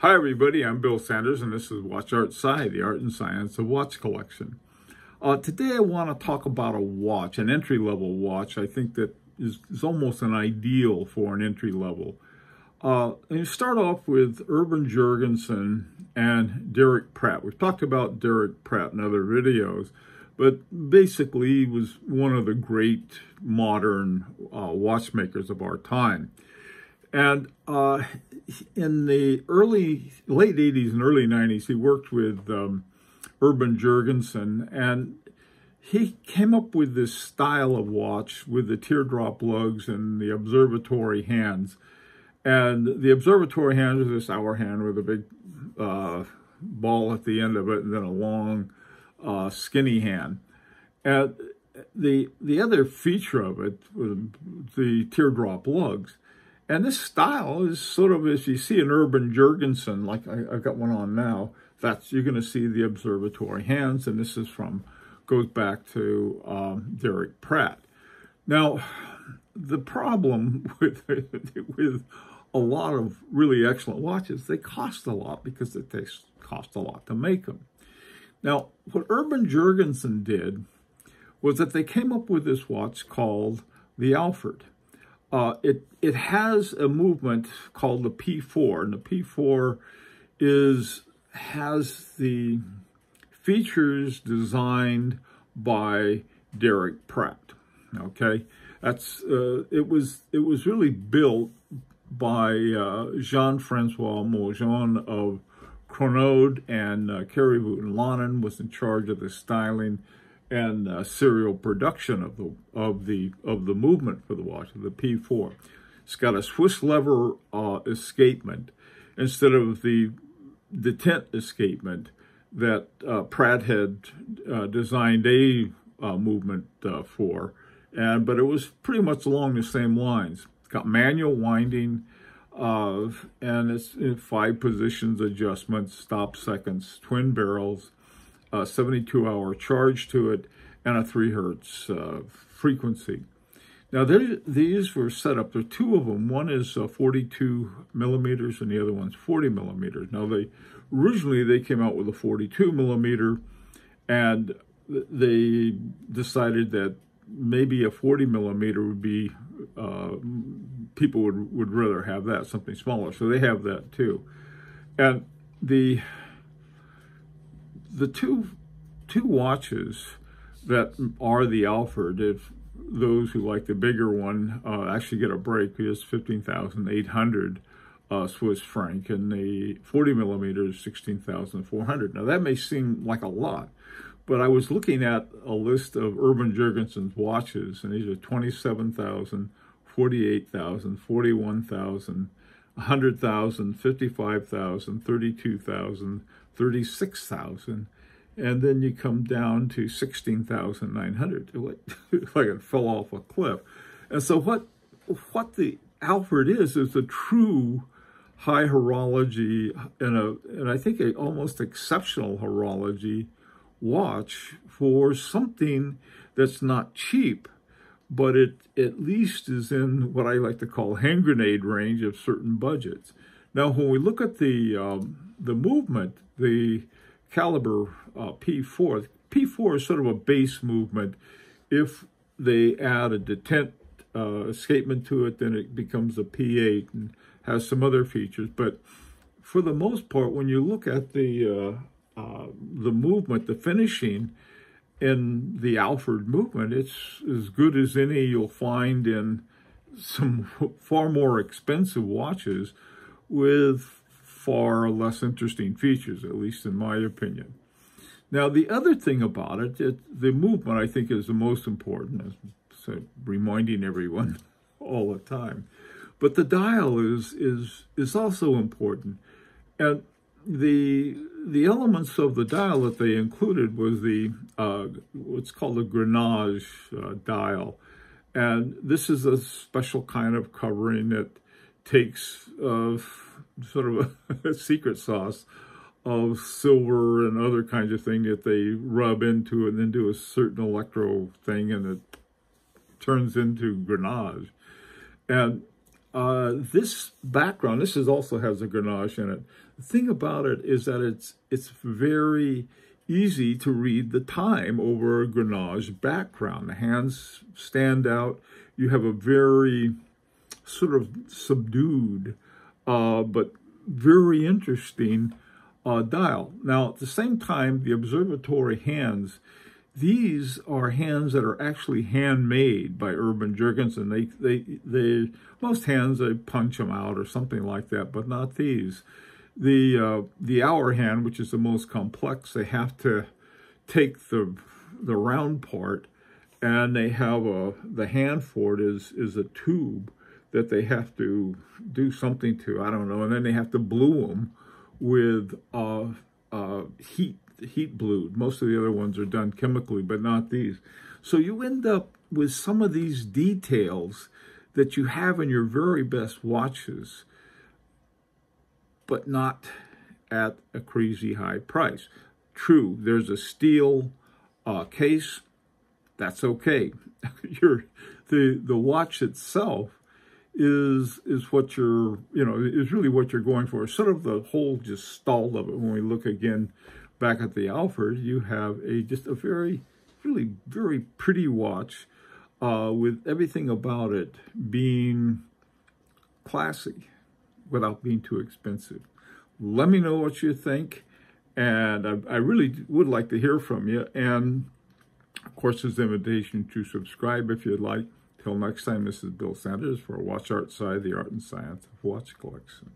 Hi everybody, I'm Bill Sanders and this is Watch Art Sci, the art and science of watch collection. Today I want to talk about a watch, an entry-level watch. I think that is almost an ideal for an entry-level. And you start off with Urban Jürgensen and Derek Pratt. We've talked about Derek Pratt in other videos, but basically he was one of the great modern watchmakers of our time. And in the late 80s and early 90s, he worked with Urban Jürgensen, and he came up with this style of watch with the teardrop lugs and the observatory hands. And the observatory hand was this hour hand with a big ball at the end of it, and then a long, skinny hand. And the other feature of it was the teardrop lugs. And this style is sort of, as you see an Urban Jürgensen, like I've got one on now, you're going to see the observatory hands, and this goes back to Derek Pratt. Now, the problem with a lot of really excellent watches, they cost a lot because it cost a lot to make them. Now, what Urban Jürgensen did was that they came up with this watch called the Alfred. It has a movement called the P4, and the P4 has the features designed by Derek Pratt. Okay, it was really built by Jean-Francois Mojon of Chronode, and Kerry Voutilanen was in charge of the styling and serial production of the movement for the watch, of the P4. It's got a Swiss lever escapement instead of the detent escapement that Pratt had designed a movement for, but it was pretty much along the same lines. It's got manual winding, and it's in 5 positions adjustments, stop seconds, twin barrels, 72-hour charge to it, and a 3 hertz frequency. Now, these were set up. There are 2 of them. One is 42 millimeters, and the other one's 40 millimeters. Now, originally they came out with a 42 millimeter, and they decided that maybe a 40 millimeter would be, people would rather have that, something smaller. So they have that too. And the two watches that are the Alfred, if those who like the bigger one actually get a break, is 15,800 Swiss franc, and the 40 millimeters 16,400. Now that may seem like a lot, but I was looking at a list of Urban Jürgensen's watches, and these are 27,000, 48,000, 41,000, 100,000, 55,000, 32,000, 36,000, and then you come down to 16,900. Like it fell off a cliff. And so what the Alfred is a true high horology and I think a almost exceptional horology watch for something that's not cheap, but it at least is in what I like to call hand grenade range of certain budgets. Now, when we look at the movement, the caliber P4 is sort of a base movement. If they add a detent escapement to it, then it becomes a P8 and has some other features. But for the most part, when you look at the movement, the finishing in the Alfred movement, it's as good as any you'll find in some far more expensive watches with far less interesting features, at least in my opinion. Now, the other thing about it, the movement, I think, is the most important, so reminding everyone all the time. But the dial is also important. And the elements of the dial that they included was the what's called a grenage dial. And this is a special kind of covering that takes sort of a secret sauce of silver and other kinds of thing that they rub into and then do a certain electro thing, and it turns into grenage. And This background, this also has a Grenache in it. The thing about it is that it's very easy to read the time over a Grenache background. The hands stand out. You have a very sort of subdued, but very interesting dial. Now, at the same time, the observatory hands, these are hands that are actually handmade by Urban Jürgensen. They most hands, they punch them out or something like that, but not these. The hour hand, which is the most complex, they have to take the round part, and they have the hand for it is a tube that they have to do something to, I don't know, and then they have to blue them with heat blued. Most of the other ones are done chemically, but not these. So you end up with some of these details that you have in your very best watches, but not at a crazy high price. True, there's a steel case. That's okay. The watch itself is what you're, is really what you're going for. Sort of the whole just stall of it. When we look again back at the Alfred, you have just a very, really very pretty watch with everything about it being classy without being too expensive. Let me know what you think, and I really would like to hear from you. And of course, there's an invitation to subscribe if you'd like. Till next time, this is Bill Sanders for Watch Art Side, the art and science of watch collection.